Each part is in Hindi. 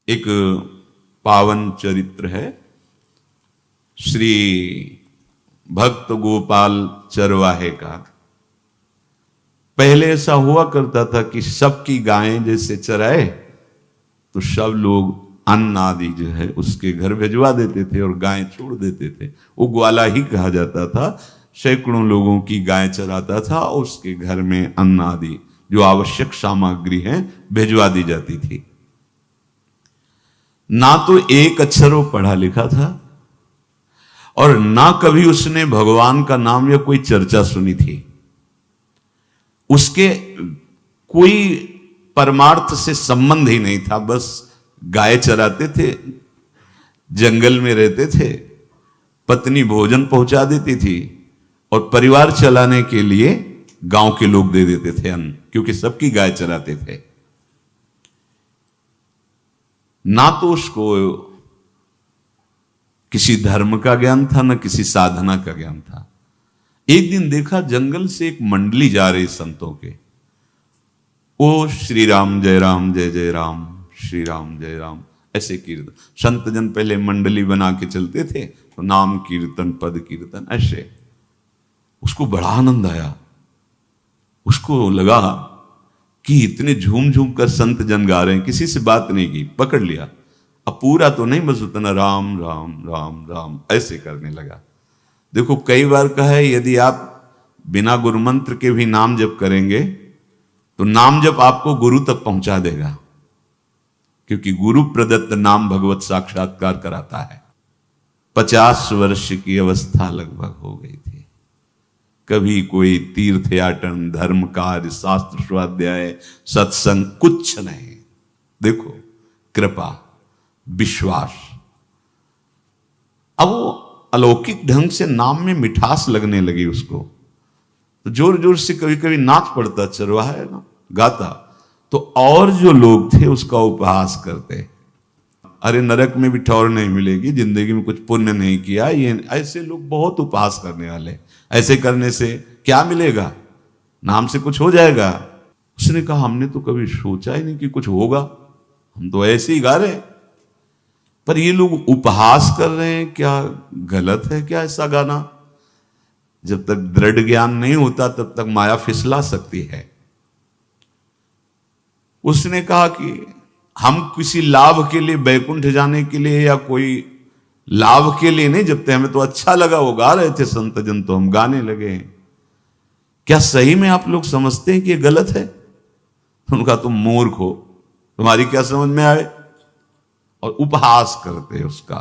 एक पावन चरित्र है श्री भक्त गोपाल चरवाहे का। पहले ऐसा हुआ करता था कि सबकी गायें जैसे चराए तो सब लोग अन्न आदि जो है उसके घर भिजवा देते थे और गायें छोड़ देते थे। वो ग्वाला ही कहा जाता था। सैकड़ों लोगों की गाय चराता था और उसके घर में अन्न आदि जो आवश्यक सामग्री है भिजवा दी जाती थी। ना तो एक अक्षर वो पढ़ा लिखा था और ना कभी उसने भगवान का नाम या कोई चर्चा सुनी थी। उसके कोई परमार्थ से संबंध ही नहीं था। बस गाय चराते थे, जंगल में रहते थे, पत्नी भोजन पहुंचा देती थी और परिवार चलाने के लिए गांव के लोग दे देते थे अन्न, क्योंकि सबकी गाय चराते थे। ना तो उसको किसी धर्म का ज्ञान था, ना किसी साधना का ज्ञान था। एक दिन देखा जंगल से एक मंडली जा रही संतों के। ओ श्री राम जय राम जय जय राम, श्री राम जय राम, ऐसे कीर्तन। संत जन पहले मंडली बना के चलते थे तो नाम कीर्तन पद कीर्तन ऐसे। उसको बड़ा आनंद आया। उसको लगा कि इतने झूम झूम कर संत जन गा रहे हैं, किसी से बात नहीं की, पकड़ लिया। अब पूरा तो नहीं, बस उतना राम राम राम राम ऐसे करने लगा। देखो कई बार कहा है यदि आप बिना गुरु मंत्र के भी नाम जप करेंगे तो नाम जप आपको गुरु तक पहुंचा देगा, क्योंकि गुरु प्रदत्त नाम भगवत साक्षात्कार कराता है। 50 वर्ष की अवस्था लगभग हो गई थी। कभी कोई तीर्थयाटन, धर्म कार्य, शास्त्र स्वाध्याय, सत्संग कुछ नहीं। देखो कृपा, विश्वास। अब वो अलौकिक ढंग से नाम में मिठास लगने लगी उसको। तो जोर जोर से कभी कभी नाच पड़ता, चरवाहा है ना, गाता। तो और जो लोग थे उसका उपहास करते, अरे नरक में भी ठौर नहीं मिलेगी, जिंदगी में कुछ पुण्य नहीं किया। ये ऐसे लोग बहुत उपहास करने वाले, ऐसे करने से क्या मिलेगा, नाम से कुछ हो जाएगा। उसने कहा हमने तो कभी सोचा ही नहीं कि कुछ होगा, हम तो ऐसे ही गा रहे हैं। पर ये लोग उपहास कर रहे हैं, क्या गलत है क्या ऐसा गाना? जब तक दृढ़ ज्ञान नहीं होता तब तक माया फिसला सकती है। उसने कहा कि हम किसी लाभ के लिए, बैकुंठ जाने के लिए या कोई लाभ के लिए नहीं जपते, हमें तो अच्छा लगा, वो गा रहे थे संत जन तो हम गाने लगे। क्या सही में आप लोग समझते हैं कि ये गलत है? उनका तुम मूर्ख हो, तुम्हारी क्या समझ में आए? और उपहास करते उसका।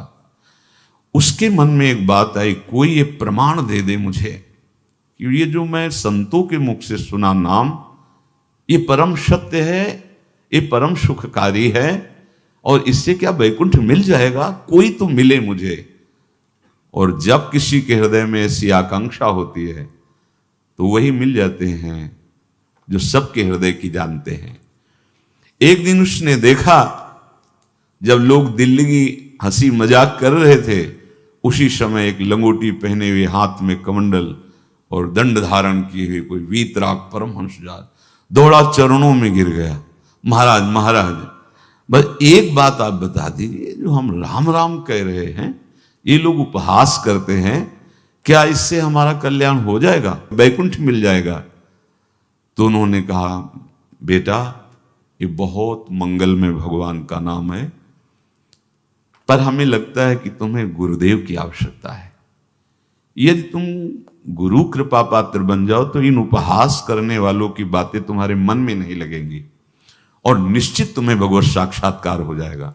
उसके मन में एक बात आई, कोई ये प्रमाण दे दे मुझे कि ये जो मैं संतों के मुख से सुना नाम, ये परम सत्य है, ये परम सुखकारी है, और इससे क्या वैकुंठ मिल जाएगा? कोई तो मिले मुझे। और जब किसी के हृदय में ऐसी आकांक्षा होती है तो वही मिल जाते हैं जो सबके हृदय की जानते हैं। एक दिन उसने देखा जब लोग दिल्ली की हंसी मजाक कर रहे थे, उसी समय एक लंगोटी पहने हुए, हाथ में कमंडल और दंड धारण किए हुए कोई वीतराग परमहंस दौड़ा, चरणों में गिर गया। महाराज महाराज, बस एक बात आप बता दीजिए, जो हम राम राम कह रहे हैं, ये लोग उपहास करते हैं, क्या इससे हमारा कल्याण हो जाएगा, वैकुंठ मिल जाएगा? तो उन्होंने कहा बेटा ये बहुत मंगलमय भगवान का नाम है, पर हमें लगता है कि तुम्हें गुरुदेव की आवश्यकता है। यदि तुम गुरु कृपा पात्र बन जाओ तो इन उपहास करने वालों की बातें तुम्हारे मन में नहीं लगेंगी और निश्चित तुम्हें भगवत साक्षात्कार हो जाएगा।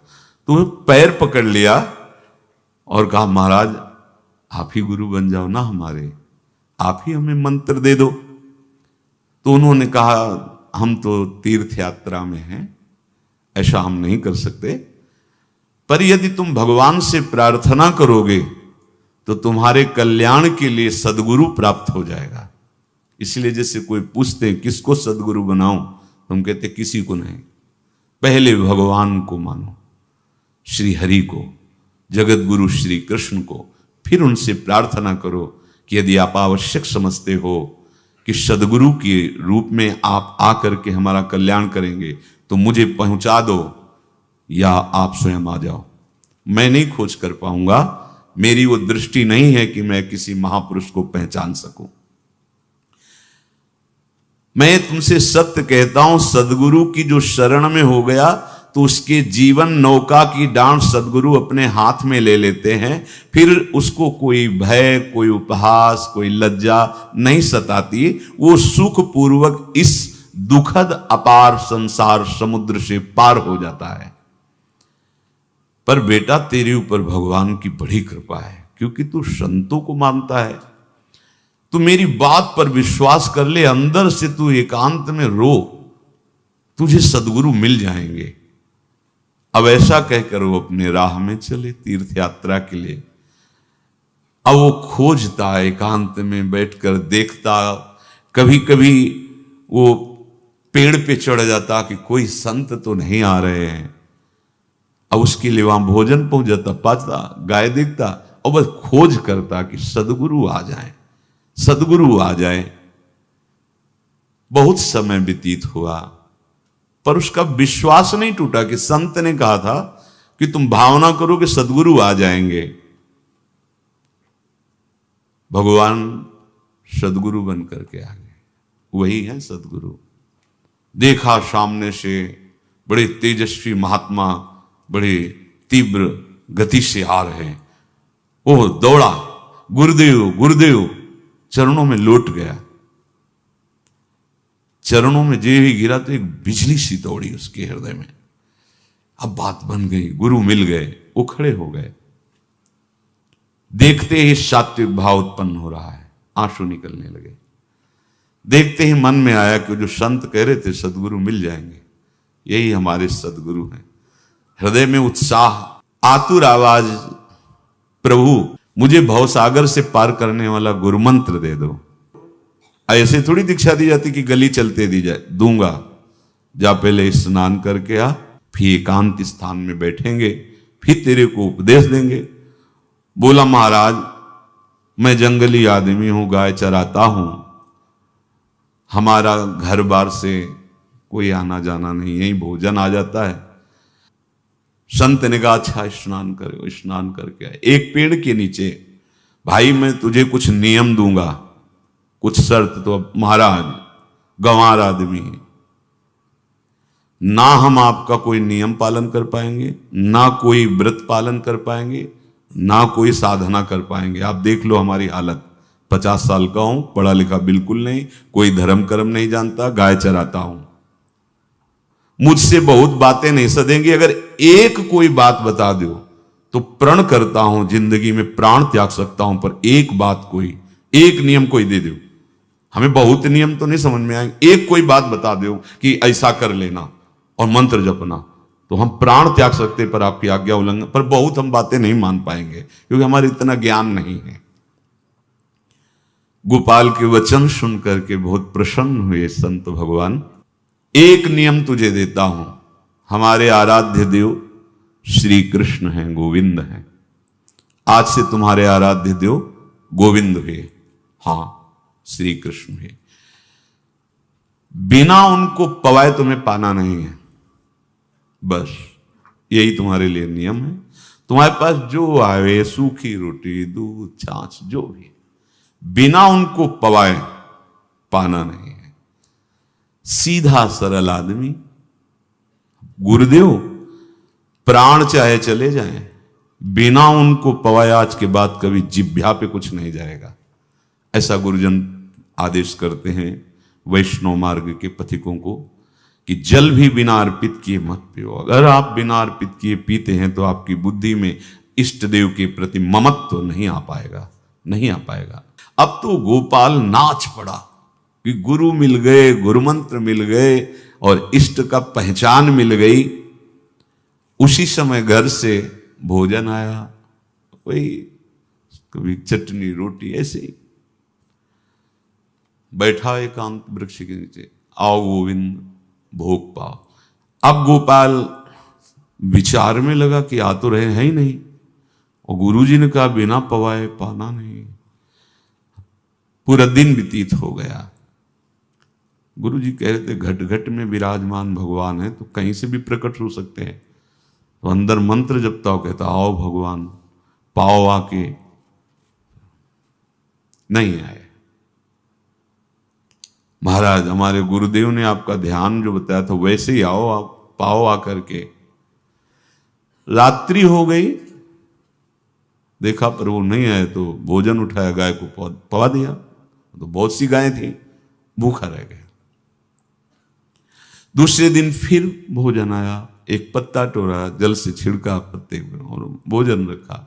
तो पैर पकड़ लिया और कहा महाराज आप ही गुरु बन जाओ ना हमारे, आप ही हमें मंत्र दे दो। तो उन्होंने कहा हम तो तीर्थ यात्रा में हैं, ऐसा हम नहीं कर सकते, पर यदि तुम भगवान से प्रार्थना करोगे तो तुम्हारे कल्याण के लिए सदगुरु प्राप्त हो जाएगा। इसलिए जैसे कोई पूछते हैं किसको सदगुरु बनाऊं, तुम कहते किसी को नहीं, पहले भगवान को मानो, श्री हरि को, जगत गुरु श्री कृष्ण को, फिर उनसे प्रार्थना करो कि यदि आप आवश्यक समझते हो कि सदगुरु के रूप में आप आकर के हमारा कल्याण करेंगे तो मुझे पहुंचा दो, या आप स्वयं आ जाओ। मैं नहीं खोज कर पाऊंगा, मेरी वो दृष्टि नहीं है कि मैं किसी महापुरुष को पहचान सकूं। मैं तुमसे सत्य कहता हूं, सदगुरु की जो शरण में हो गया तो उसके जीवन नौका की डांट सदगुरु अपने हाथ में ले लेते हैं। फिर उसको कोई भय, कोई उपहास, कोई लज्जा नहीं सताती। वो सुखपूर्वक इस दुखद अपार संसार समुद्र से पार हो जाता है। पर बेटा, तेरे ऊपर भगवान की बड़ी कृपा है, क्योंकि तू संतों को मानता है। तू मेरी बात पर विश्वास कर ले, अंदर से तू एकांत में रो, तुझे सदगुरु मिल जाएंगे। अब ऐसा कहकर वो अपने राह में चले तीर्थ यात्रा के लिए। अब वो खोजता, एकांत में बैठकर देखता, कभी कभी वो पेड़ पे चढ़ जाता कि कोई संत तो नहीं आ रहे हैं। अब उसके लिए वहां भोजन पहुंच जाता, पाता, गाय देखता और बस खोज करता कि सदगुरु आ जाए, सदगुरु आ जाए। बहुत समय व्यतीत हुआ, पर उसका विश्वास नहीं टूटा कि संत ने कहा था कि तुम भावना करो कि सदगुरु आ जाएंगे। भगवान सदगुरु बन करके आ गए। वही है सदगुरु। देखा सामने से बड़े तेजस्वी महात्मा बड़े तीव्र गति से आ रहे हैं। वो दौड़ा, गुरुदेव गुरुदेव, चरणों में लौट गया। चरणों में जे ही गिरा तो एक बिजली सी दौड़ी उसके हृदय में। अब बात बन गई, गुरु मिल गए। वो खड़े हो गए। देखते ही सात्विक भाव उत्पन्न हो रहा है, आंसू निकलने लगे। देखते ही मन में आया कि जो संत कह रहे थे सदगुरु मिल जाएंगे, यही हमारे सदगुरु हैं। हृदय में उत्साह, आतुर आवाज, प्रभु मुझे भवसागर से पार करने वाला गुरु मंत्र दे दो। ऐसे थोड़ी दीक्षा दी जाती कि गली चलते दी जाए। दूंगा, जा पहले स्नान करके आ, फिर एकांत स्थान में बैठेंगे, फिर तेरे को उपदेश देंगे। बोला महाराज, मैं जंगली आदमी हूं, गाय चराता हूं, हमारा घर बार से कोई आना जाना नहीं, यही भोजन आ जाता है। संत ने कहा अच्छा स्नान करो। स्नान करके आए। एक पेड़ के नीचे, भाई मैं तुझे कुछ नियम दूंगा, कुछ शर्त। तो अब महाराज गंवार आदमी है, ना हम आपका कोई नियम पालन कर पाएंगे, ना कोई व्रत पालन कर पाएंगे, ना कोई साधना कर पाएंगे। आप देख लो हमारी हालत। 50 साल का हूं, पढ़ा लिखा बिल्कुल नहीं, कोई धर्म कर्म नहीं जानता, गाय चराता हूं। मुझसे बहुत बातें नहीं सदेंगी। अगर एक कोई बात बता दो तो प्रण करता हूं जिंदगी में प्राण त्याग सकता हूं, पर एक बात, कोई एक नियम कोई दे दो। हमें बहुत नियम तो नहीं समझ में आएंगे, एक कोई बात बता दो कि ऐसा कर लेना और मंत्र जपना, तो हम प्राण त्याग सकते, पर आपकी आज्ञा उल्लंघन, पर बहुत हम बातें नहीं मान पाएंगे क्योंकि हमारे इतना ज्ञान नहीं है। गोपाल के वचन सुन करके बहुत प्रसन्न हुए संत भगवान। एक नियम तुझे देता हूं, हमारे आराध्य देव श्री कृष्ण हैं, गोविंद हैं। आज से तुम्हारे आराध्य देव गोविंद हुए, हां श्री कृष्ण है। बिना उनको पवाए तुम्हें पाना नहीं है, बस यही तुम्हारे लिए नियम है। तुम्हारे पास जो आवे, सूखी रोटी, दूध, छाछ, जो भी, बिना उनको पवाए पाना नहीं है। सीधा सरल आदमी। गुरुदेव प्राण चाहे चले जाएं, बिना उनको पवाए आज के बाद कभी जिह्वा पे कुछ नहीं जाएगा। ऐसा गुरुजन आदेश करते हैं वैष्णव मार्ग के पथिकों को कि जल भी बिना अर्पित किए मत पियो। अगर आप बिना अर्पित किए पीते हैं तो आपकी बुद्धि में इष्ट देव के प्रति ममत्व तो नहीं आ पाएगा, नहीं आ पाएगा। अब तो गोपाल नाच पड़ा कि गुरु मिल गए, गुरु मंत्र मिल गए और इष्ट का पहचान मिल गई। उसी समय घर से भोजन आया, वही कभी चटनी रोटी, ऐसे ही बैठा एकांत वृक्ष के नीचे, आओ गोविंद भोग पाओ। अब गोपाल विचार में लगा कि आ तो रहे हैं ही नहीं, और गुरुजी ने कहा बिना पवाए पाना नहीं। पूरा दिन व्यतीत हो गया। गुरुजी कह रहे थे घट घट में विराजमान भगवान है तो कहीं से भी प्रकट हो सकते हैं, तो अंदर मंत्र जपता हो, कहता आओ भगवान, पाओ आके, नहीं आए। महाराज हमारे गुरुदेव ने आपका ध्यान जो बताया था वैसे ही आओ, आप पाओ आकर के। रात्रि हो गई, देखा पर वो नहीं आए, तो भोजन उठाया, गाय को पवा दिया, तो बहुत सी गायें थी, भूखा रह गया। दूसरे दिन फिर भोजन आया, एक पत्ता टोरा, जल से छिड़का पत्ते में और भोजन रखा,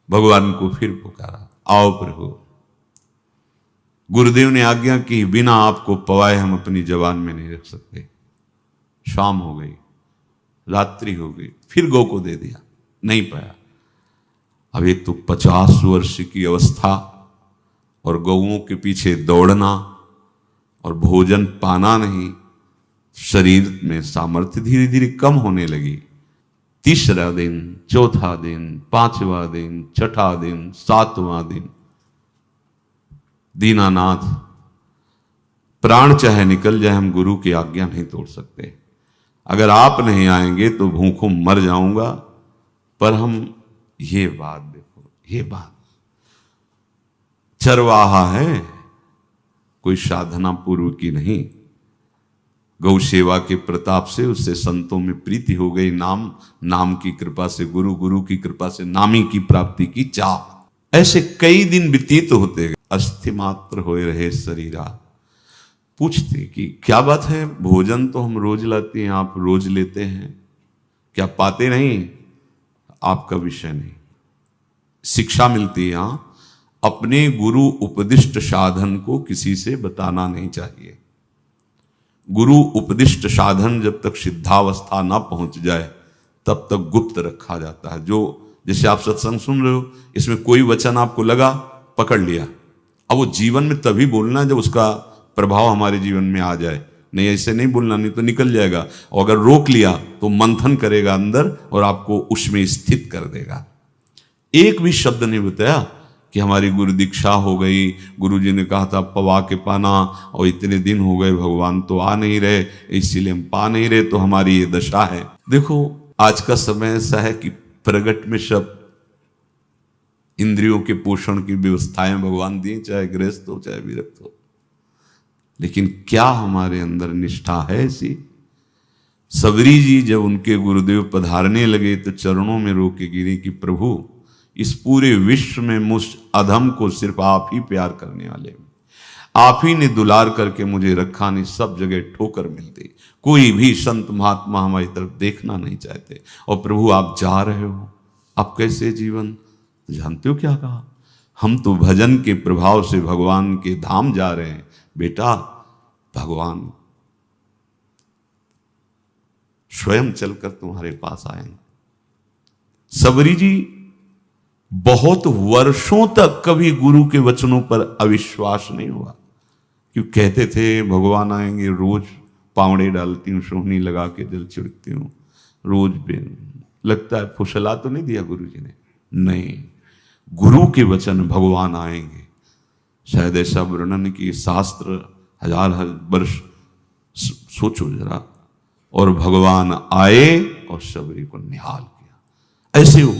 भगवान को फिर पुकारा, आओ प्रभु। गुरुदेव ने आज्ञा की, बिना आपको पवाए हम अपनी जबान में नहीं रख सकते। शाम हो गई, रात्रि हो गई, फिर गौ को दे दिया, नहीं पाया। अब एक तो 50 वर्ष की अवस्था और गौओं के पीछे दौड़ना और भोजन पाना नहीं, शरीर में सामर्थ्य धीरे धीरे कम होने लगी। तीसरा दिन, चौथा दिन, पांचवा दिन, छठा दिन, सातवां दिन, दीनानाथ प्राण चाहे निकल जाए, हम गुरु की आज्ञा नहीं तोड़ सकते। अगर आप नहीं आएंगे तो भूखों मर जाऊंगा। पर हम ये बात देखो, ये बात चरवाहा है, कोई साधना पूर्व की नहीं। गौ सेवा के प्रताप से उससे संतों में प्रीति हो गई, नाम की कृपा से, गुरु की कृपा से नामी की प्राप्ति की चाह। ऐसे कई दिन व्यतीत होते गए, अस्थि मात्र होए रहे शरीरा। पूछते कि क्या बात है, भोजन तो हम रोज लाते हैं, आप रोज लेते हैं, क्या पाते नहीं? आपका विषय नहीं। शिक्षा मिलती है यहां, अपने गुरु उपदिष्ट साधन को किसी से बताना नहीं चाहिए। गुरु उपदिष्ट साधन जब तक सिद्धावस्था ना पहुंच जाए तब तक गुप्त रखा जाता है। जो जैसे आप सत्संग सुन रहे हो, इसमें कोई वचन आपको लगा, पकड़ लिया, अब वो जीवन में तभी बोलना जब उसका प्रभाव हमारे जीवन में आ जाए। नहीं ऐसे नहीं बोलना, नहीं तो निकल जाएगा। और अगर रोक लिया तो मंथन करेगा अंदर और आपको उसमें स्थित कर देगा। एक भी शब्द नहीं बताया कि हमारी गुरु दीक्षा हो गई, गुरुजी ने कहा था पवा के पाना, और इतने दिन हो गए भगवान तो आ नहीं रहे, इसीलिए हम पा नहीं रहे, तो हमारी ये दशा है। देखो आज का समय ऐसा है कि प्रगट में सब इंद्रियों के पोषण की व्यवस्थाएं भगवान दी, चाहे गृहस्थ हो चाहे विरक्त हो, लेकिन क्या हमारे अंदर निष्ठा है ऐसी? सबरी जी जब उनके गुरुदेव पधारने लगे तो चरणों में रो के गिरी कि प्रभु, इस पूरे विश्व में मुझ अधम को सिर्फ आप ही प्यार करने वाले, आप ही ने दुलार करके मुझे रखा, नहीं सब जगह ठोकर मिलती, कोई भी संत महात्मा हमारी तरफ देखना नहीं चाहते, और प्रभु आप जा रहे हो, आप कैसे जीवन? जानते हो क्या कहा? हम तो भजन के प्रभाव से भगवान के धाम जा रहे हैं। बेटा, भगवान स्वयं चलकर तुम्हारे पास आएंगे। सबरी जी बहुत वर्षों तक कभी गुरु के वचनों पर अविश्वास नहीं हुआ, क्यों कहते थे भगवान आएंगे, रोज पावड़े डालती हूँ, सोहनी लगा के जल छिड़कती हूँ, रोज लगता है फुसला तो नहीं दिया गुरु जी ने? नहीं, गुरु के वचन भगवान आएंगे। शायद ऐसा वर्णन की शास्त्र हजार वर्ष सोचो जरा, और भगवान आए और सबरी को निहाल किया। ऐसे हो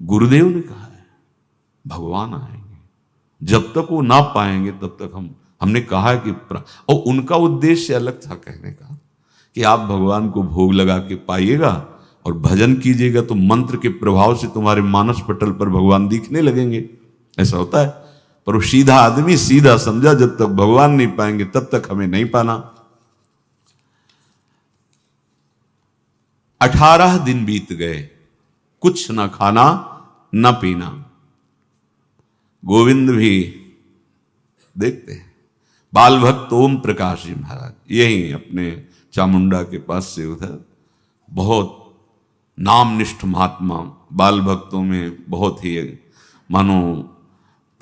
गुरुदेव ने कहा है भगवान आएंगे, जब तक वो ना पाएंगे तब तक हमने कहा है कि और उनका उद्देश्य अलग था कहने का कि आप भगवान को भोग लगा के पाइएगा और भजन कीजिएगा तो मंत्र के प्रभाव से तुम्हारे मानस पटल पर भगवान दिखने लगेंगे। ऐसा होता है, पर वो सीधा आदमी सीधा समझा, जब तक भगवान नहीं पाएंगे तब तक हमें नहीं पाना। 18 दिन बीत गए, कुछ ना खाना न पीना। गोविंद भी देखते हैं, बाल भक्त ओम प्रकाश जी महाराज यही अपने चामुंडा के पास से उधर, बहुत नामनिष्ठ महात्मा, बाल भक्तों में बहुत ही मानो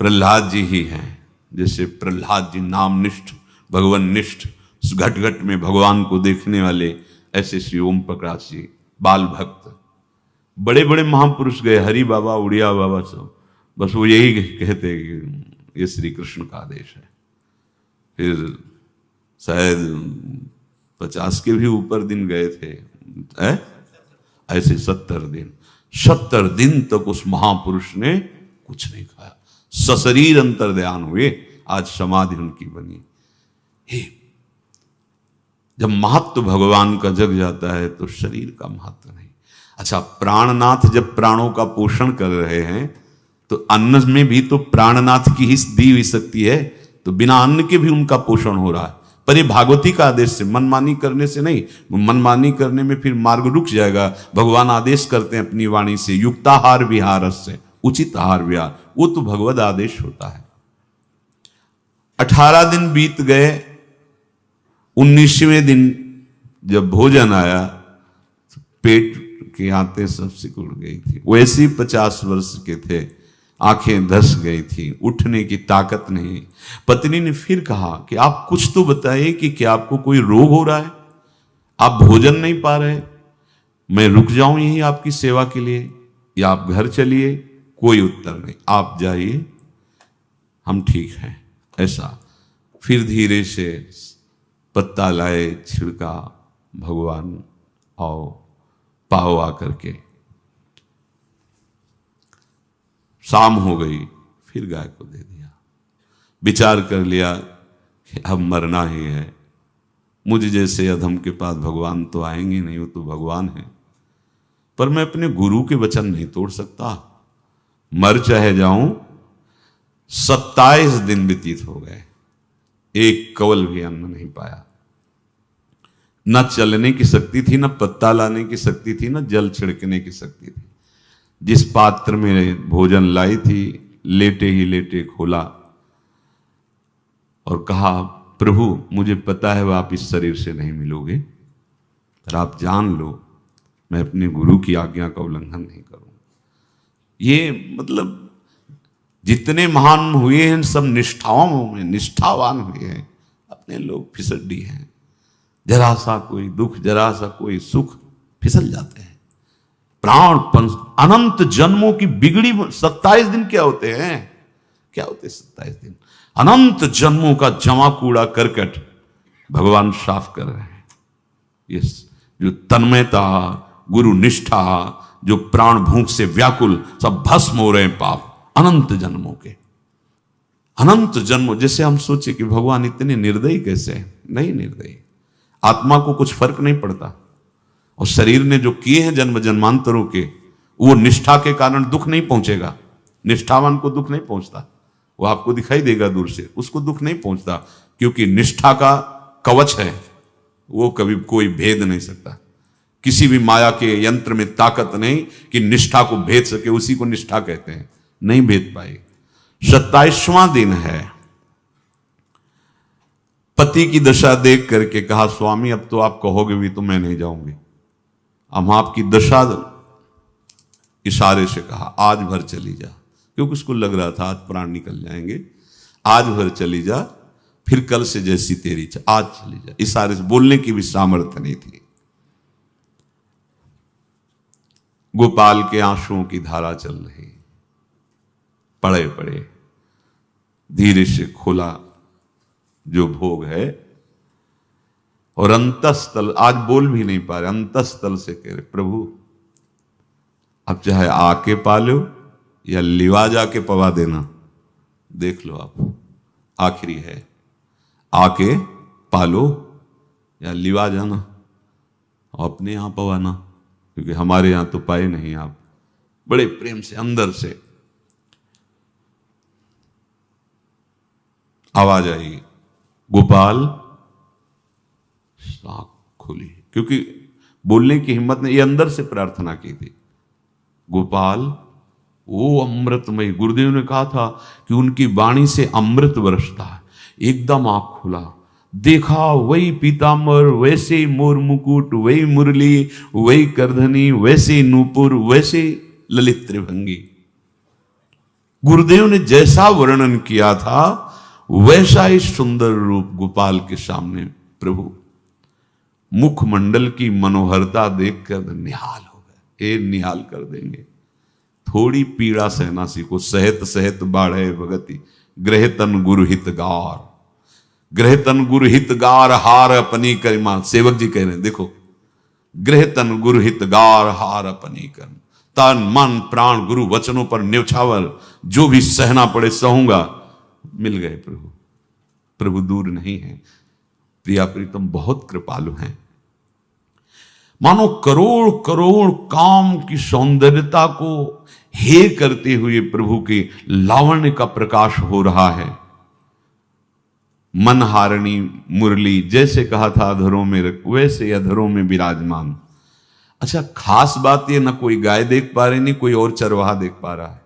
प्रहलाद जी ही हैं। जैसे प्रहलाद जी नामनिष्ठ, भगवान निष्ठ, घट घट में भगवान को देखने वाले, ऐसे श्री ओम प्रकाश जी बाल भक्त। बड़े बड़े महापुरुष गए, हरि बाबा, उड़िया बाबा, सब बस वो यही कहते कि ये श्री कृष्ण का आदेश है। फिर शायद 50 के भी ऊपर दिन गए थे, ऐसे 70 दिन तक उस महापुरुष ने कुछ नहीं खाया, सशरीर अंतर्ध्यान हुए। आज समाधि उनकी बनी। हे, जब महत्व भगवान का जग जाता है तो शरीर का महत्व नहीं। अच्छा, प्राणनाथ जब प्राणों का पोषण कर रहे हैं तो अन्न में भी तो प्राणनाथ की ही दी हुई शक्ति है, तो बिना अन्न के भी उनका पोषण हो रहा है। पर ये भागवती का आदेश से, मनमानी करने से नहीं। मनमानी करने में फिर मार्ग रुक जाएगा। भगवान आदेश करते हैं अपनी वाणी से, युक्ताहार विहार से, उचित आहार विहार, वो तो भगवद आदेश होता है। 18 दिन बीत गए, 19वें दिन जब भोजन आया तो पेट के आते सब सिकुड़ गई थी। वैसे ही 50 वर्ष के थे, आंखें धस गई थी, उठने की ताकत नहीं। पत्नी ने फिर कहा कि आप कुछ तो बताइए कि क्या आपको कोई रोग हो रहा है, आप भोजन नहीं पा रहे, मैं रुक जाऊं यहीं आपकी सेवा के लिए या आप घर चलिए। कोई उत्तर नहीं, आप जाइए, हम ठीक हैं। ऐसा फिर धीरे से पत्ता लाए, छिड़का, भगवान आओ, पाओ आकर के। शाम हो गई, फिर गाय को दे दिया। विचार कर लिया कि अब मरना ही है, मुझ जैसे अधम के पास भगवान तो आएंगे नहीं, वो तो भगवान है, पर मैं अपने गुरु के वचन नहीं तोड़ सकता, मर चाहे जाऊं। 27 दिन व्यतीत हो गए, एक कवल भी अन्न नहीं पाया। न चलने की शक्ति थी, न पत्ता लाने की शक्ति थी, न जल छिड़कने की शक्ति थी। जिस पात्र में भोजन लाई थी, लेटे ही लेटे खोला और कहा, प्रभु मुझे पता है वह आप इस शरीर से नहीं मिलोगे, पर आप जान लो मैं अपने गुरु की आज्ञा का उल्लंघन नहीं करूंगा। ये मतलब जितने महान हुए हैं सब निष्ठाओं में निष्ठावान हुए हैं, अपने लोग फिसड्डी हैं। जरा सा कोई दुख, जरा सा कोई सुख, फिसल जाते हैं। प्राण अनंत जन्मों की बिगड़ी 27 दिन क्या होते हैं? क्या होते 27 दिन? अनंत जन्मों का जमा कूड़ा करकट भगवान साफ कर रहे हैं। ये जो तन्मयता, गुरु निष्ठा, जो प्राण भूख से व्याकुल, सब भस्म हो रहे हैं पाप अनंत जन्मों के। अनंत जन्मों, जैसे हम सोचे कि भगवान इतने निर्दयी कैसे हैं? नहीं निर्दयी, आत्मा को कुछ फर्क नहीं पड़ता। और शरीर ने जो किए हैं जन्म जन्मांतरों के, वो निष्ठा के कारण दुख नहीं पहुंचेगा। निष्ठावान को दुख नहीं पहुंचता, वो आपको दिखाई देगा दूर से, उसको दुख नहीं पहुंचता, क्योंकि निष्ठा का कवच है, वो कभी कोई भेद नहीं सकता। किसी भी माया के यंत्र में ताकत नहीं कि निष्ठा को भेद सके, उसी को निष्ठा कहते हैं, नहीं भेद पाई। 27वां दिन है। पति की दशा देख करके कहा, स्वामी अब तो आप कहोगे भी तो मैं नहीं जाऊंगी। हम आपकी दशा, इशारे से कहा, आज भर चली जा, क्योंकि उसको लग रहा था आज प्राण निकल जाएंगे। आज भर चली जा, फिर कल से जैसी तेरी आज चली जा। इशारे से, बोलने की भी सामर्थ्य नहीं थी। गोपाल के आंसुओं की धारा चल रही, पड़े पड़े धीरे से खोला जो भोग है, और अंतस्थल, आज बोल भी नहीं पा रहे, अंतस्थल से कह रहे, प्रभु अब चाहे आके पालो या लिवा जाके पवा देना, देख लो आप, आखिरी है, आके पालो या लिवा जाना और अपने यहां पवाना, क्योंकि हमारे यहां तो पाए नहीं आप। बड़े प्रेम से अंदर से आवाज आई, गोपाल। आंख खुली, क्योंकि बोलने की हिम्मत ने, ये अंदर से प्रार्थना की थी, गोपाल वो अमृतमय। गुरुदेव ने कहा था कि उनकी वाणी से अमृत बरसता है। एकदम आंख खुला, देखा वही पीतांबर, वैसे ही मोर मुकुट, वही मुरली, वही करधनी, वैसे ही नूपुर, वैसे ललित त्रिभंगी। गुरुदेव ने जैसा वर्णन किया था वैसा ही सुंदर रूप गोपाल के सामने। प्रभु मुखमंडल की मनोहरता देखकर निहाल हो गए। ये निहाल कर देंगे, थोड़ी पीड़ा सहना सीखो। सहत सहत बाढ़े भगति, ग्रह तन गुरु हितगार, ग्रह तन गुरु हितगार, हार अपनी करिमा। सेवक जी कह रहे हैं, देखो गृह तन गुरु हित गार हार अपनी कर, तन मन प्राण गुरु वचनों पर न्यौछावर, जो भी सहना पड़े सहूंगा। मिल गए प्रभु, प्रभु दूर नहीं है। प्रिया प्रीतम बहुत कृपालु हैं। मानो करोड़ करोड़ काम की सौंदर्यता को हे करते हुए प्रभु के लावण्य का प्रकाश हो रहा है। मनहारिणी मुरली, जैसे कहा था अधरों में वैसे अधरों में विराजमान। अच्छा, खास बात ये, ना कोई गाय देख पा रहे, नहीं कोई और चरवाहा देख पा रहा है।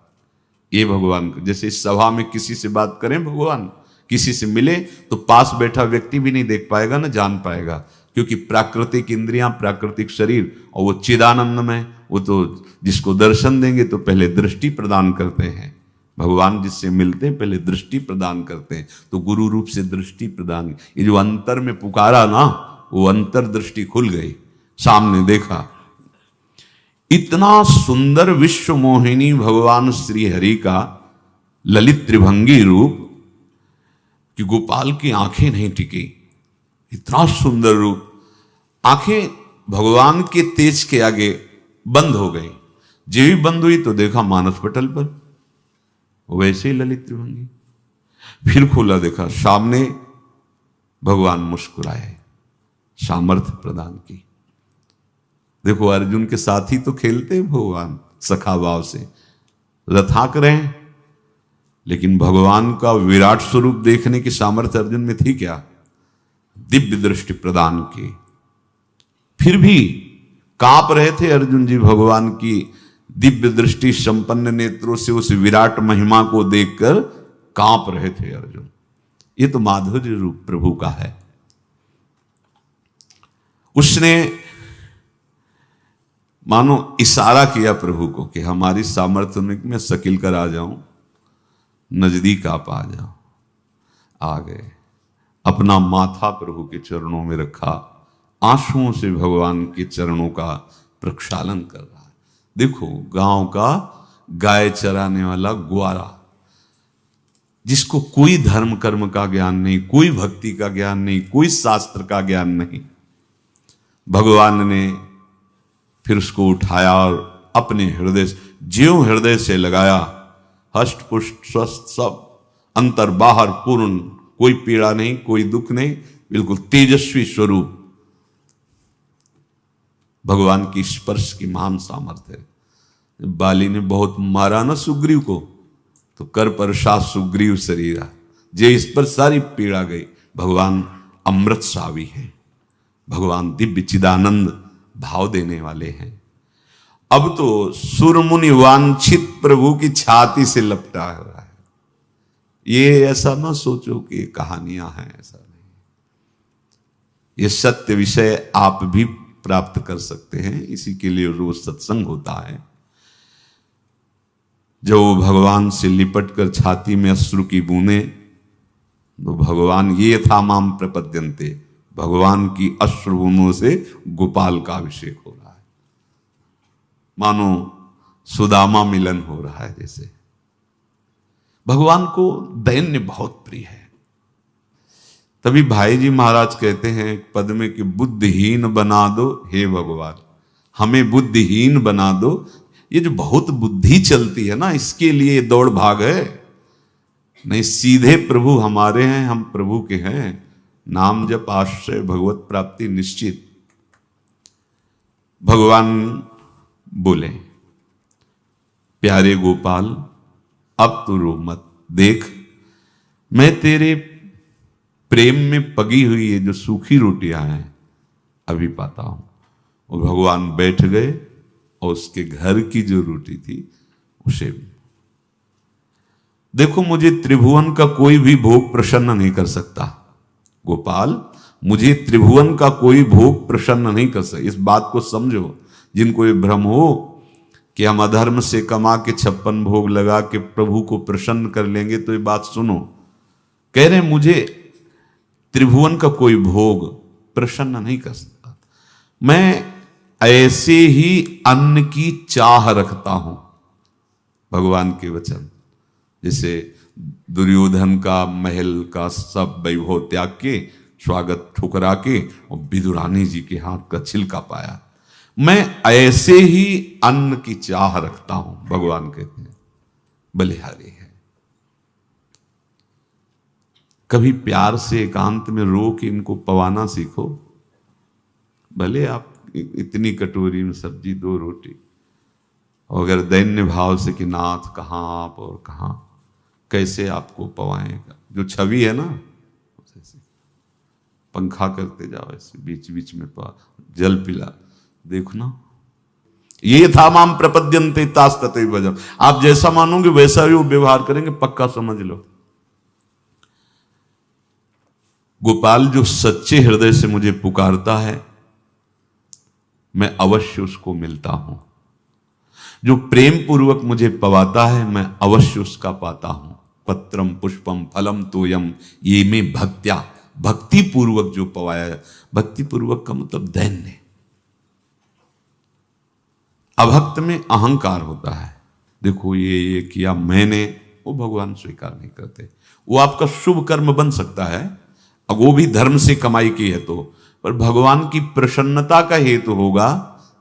ये भगवान को, जैसे इस सभा में किसी से बात करें भगवान, किसी से मिले तो पास बैठा व्यक्ति भी नहीं देख पाएगा, ना जान पाएगा, क्योंकि प्राकृतिक इंद्रियां, प्राकृतिक शरीर, और वो चिदानंद में, वो तो जिसको दर्शन देंगे तो पहले दृष्टि प्रदान करते हैं। भगवान जिससे मिलते हैं पहले दृष्टि प्रदान करते हैं, तो गुरु रूप से दृष्टि प्रदान। ये जो अंतर में पुकारा ना, वो अंतर दृष्टि खुल गई, सामने देखा। इतना सुंदर विश्व मोहिनी भगवान श्री हरि का ललित त्रिभंगी रूप कि गोपाल की आंखें नहीं टिकी। इतना सुंदर रूप, आंखें भगवान के तेज के आगे बंद हो गई। जो भी बंद हुई तो देखा मानस पटल पर वैसे ही ललित त्रिभंगी। फिर खोला, देखा सामने भगवान मुस्कुराए, सामर्थ्य प्रदान की। देखो अर्जुन के साथ ही तो खेलते हैं भगवान सखा भाव से, रथाक रहे हैं, लेकिन भगवान का विराट स्वरूप देखने की सामर्थ्य अर्जुन में थी क्या? दिव्य दृष्टि प्रदान की। फिर भी कांप रहे थे अर्जुन जी भगवान की दिव्य दृष्टि संपन्न नेत्रों से उस विराट महिमा को देखकर कांप रहे थे अर्जुन। ये तो माधुर्य रूप प्रभु का है। उसने मानो इशारा किया प्रभु को कि हमारी सामर्थ्य में मैं सकिल कर आ जाऊं, नजदीक आप आ जाओ। आ गए, अपना माथा प्रभु के चरणों में रखा, आंसुओं से भगवान के चरणों का प्रक्षालन कर रहा है। देखो गांव का गाय चराने वाला ग्वारा, जिसको कोई धर्म कर्म का ज्ञान नहीं, कोई भक्ति का ज्ञान नहीं, कोई शास्त्र का ज्ञान नहीं, भगवान ने फिर उसको उठाया और अपने हृदय, ज्यों हृदय से लगाया, हष्ट पुष्ट स्वस्थ सब, अंतर बाहर पूर्ण, कोई पीड़ा नहीं, कोई दुख नहीं, बिल्कुल तेजस्वी स्वरूप। भगवान की स्पर्श की महान सामर्थ्य है। बाली ने बहुत मारा ना सुग्रीव को, तो कर पर शाह सुग्रीव शरीरा, जे इस पर सारी पीड़ा गई। भगवान अमृत सावी है, भगवान दिव्य चिदानंद भाव देने वाले हैं। अब तो सुरमुनि वांछित प्रभु की छाती से लपटा हुआ है। ये ऐसा ना सोचो कि कहानियां हैं, ऐसा नहीं। ये सत्य विषय आप भी प्राप्त कर सकते हैं, इसी के लिए रोज सत्संग होता है। जब वो भगवान से लिपट कर छाती में अश्रु की बूंदे, तो भगवान ये था माम प्रपद्यन्ते, भगवान की अश्रु बूंदों से गोपाल का अभिषेक हो रहा है। मानो सुदामा मिलन हो रहा है जैसे। भगवान को दैन्य बहुत प्रिय है। तभी भाई जी महाराज कहते हैं एक पद में कि बुद्धिहीन बना दो हे भगवान, हमें बुद्धिहीन बना दो। ये जो बहुत बुद्धि चलती है ना, इसके लिए दौड़ भाग है। नहीं, सीधे प्रभु हमारे हैं, हम प्रभु के हैं। नाम जप आश्रय भगवत प्राप्ति निश्चित। भगवान बोले, प्यारे गोपाल अब तो रो मत, देख मैं तेरे प्रेम में पगी हुई ये जो सूखी रोटियां हैं अभी पाता हूं। और भगवान बैठ गए और उसके घर की जो रोटी थी उसे, देखो मुझे त्रिभुवन का कोई भी भोग प्रसन्न नहीं कर सकता गोपाल, मुझे त्रिभुवन का कोई भोग प्रसन्न नहीं कर सकता। इस बात को समझो। जिनको ये भ्रम हो कि हम अधर्म से कमा के 56 भोग लगा के प्रभु को प्रसन्न कर लेंगे, तो ये बात सुनो। कह रहे मुझे त्रिभुवन का कोई भोग प्रसन्न नहीं कर सकता, मैं ऐसे ही अन्न की चाह रखता हूं। भगवान के वचन, जैसे दुर्योधन का महल का सब वैभव त्याग के, स्वागत ठुकरा के और विदुरानी जी के हाथ का छिलका पाया, मैं ऐसे ही अन्न की चाह रखता हूं, भगवान कहते हैं, बलिहारी है। कभी प्यार से एकांत में रो के इनको पवाना सीखो। भले आप इतनी कटोरी में सब्जी, 2 रोटी, और अगर दैन्य भाव से कि नाथ कहाँ आप और कहाँ, कैसे आपको पवाएगा, जो छवि है ना, पंखा करते जाओ ऐसे बीच बीच में जल पिला, देखो ना, ये था माम प्रपद्यन्ते तास्तते भजम। आप जैसा मानोगे वैसा ही वो व्यवहार करेंगे, पक्का समझ लो। गोपाल जो सच्चे हृदय से मुझे पुकारता है, मैं अवश्य उसको मिलता हूं। जो प्रेम पूर्वक मुझे पवाता है, मैं अवश्य उसका पाता हूं। पत्रम पुष्पम फलम तोयम ये में भक्त्या, भक्ति पूर्वक जो पवाया, भक्ति पूर्वक का मतलब दैन्य। अभक्त में अहंकार होता है, देखो ये किया मैंने, वो भगवान स्वीकार नहीं करते। वो आपका शुभ कर्म बन सकता है, अब वो भी धर्म से कमाई की है तो, पर भगवान की प्रसन्नता का हेतु होगा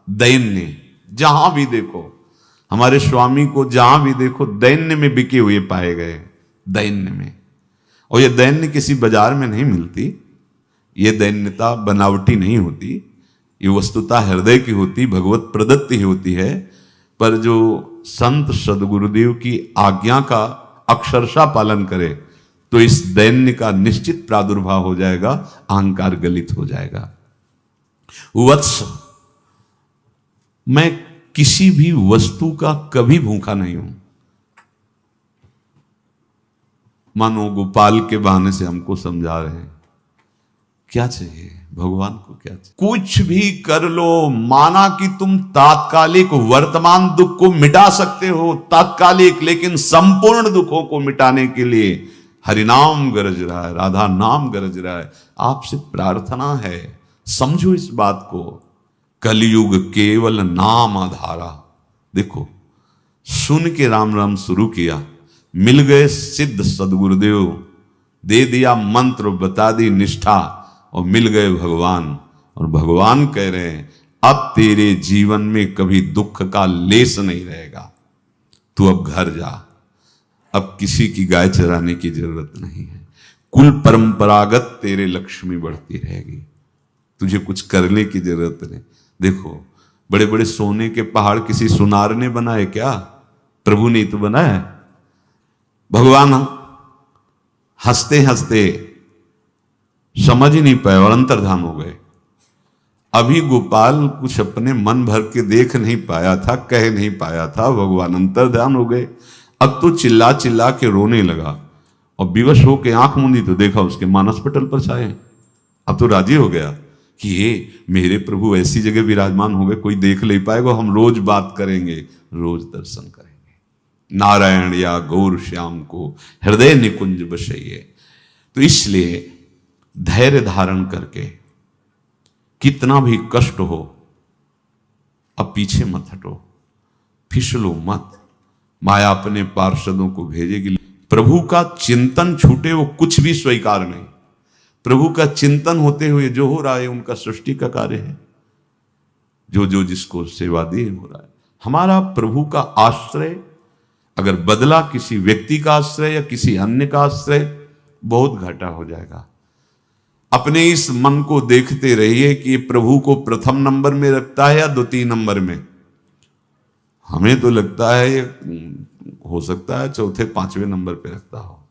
दैन्य। जहां भी देखो हमारे स्वामी को, जहां भी देखो दैन्य में बिके हुए पाए गए, दैन्य में। और ये दैन्य किसी बाजार में नहीं मिलती, ये दैन्यता बनावटी नहीं होती, ये वस्तुता हृदय की होती, भगवत प्रदत्त ही होती है। पर जो संत सदगुरुदेव की आज्ञा का अक्षरशः पालन करे तो इस दैन्य का निश्चित प्रादुर्भाव हो जाएगा, अहंकार गलित हो जाएगा। वत्स, मैं किसी भी वस्तु का कभी भूखा नहीं हूं। मानो गोपाल के बहाने से हमको समझा रहे हैं, क्या चाहिए भगवान को, क्या चाहिए? कुछ भी कर लो, माना कि तुम तात्कालिक वर्तमान दुख को मिटा सकते हो, तात्कालिक, लेकिन संपूर्ण दुखों को मिटाने के लिए हरिनाम गरज रहा है, राधा नाम गरज रहा है। आपसे प्रार्थना है, समझो इस बात को। कलयुग केवल नाम आधारा। देखो, सुन के राम राम शुरू किया, मिल गए सिद्ध सदगुरुदेव, दे दिया मंत्र, बता दी निष्ठा, और मिल गए भगवान। और भगवान कह रहे हैं, अब तेरे जीवन में कभी दुख का लेस नहीं रहेगा, तू अब घर जा, अब किसी की गाय चराने की जरूरत नहीं है, कुल परंपरागत तेरे लक्ष्मी बढ़ती रहेगी, तुझे कुछ करने की जरूरत नहीं। देखो, बड़े बड़े सोने के पहाड़ किसी सुनार ने बनाए क्या? प्रभु ने तो बनाया। भगवान हंसते हंसते समझ ही नहीं पाए और अंतर्धान हो गए। अभी गोपाल कुछ अपने मन भर के देख नहीं पाया था, कह नहीं पाया था, भगवान अंतर्धान हो गए। अब तो चिल्ला चिल्ला के रोने लगा और विवश होके आंख मूंदी तो देखा उसके मानस पटल पर छाए। अब तो राजी हो गया कि ये मेरे प्रभु ऐसी जगह विराजमान हो गए, कोई देख नहीं पाएगा, हम रोज बात करेंगे, रोज दर्शन करेंगे। नारायण या गौर श्याम को हृदय निकुंज बसइए। तो इसलिए धैर्य धारण करके, कितना भी कष्ट हो, अब पीछे मत हटो, फिसलो मत। माया अपने पार्षदों को भेजेगी। प्रभु का चिंतन छूटे वो कुछ भी स्वीकार नहीं। प्रभु का चिंतन होते हुए जो हो रहा है उनका सृष्टि का कार्य है, जो जो जिसको सेवा दी हो रहा है। हमारा प्रभु का आश्रय अगर बदला किसी व्यक्ति का आश्रय या किसी अन्य का आश्रय, बहुत घाटा हो जाएगा। अपने इस मन को देखते रहिए कि प्रभु को प्रथम नंबर में रखता है या द्वितीय नंबर में। हमें तो लगता है हो सकता है चौथे पांचवें नंबर पे रखता हो।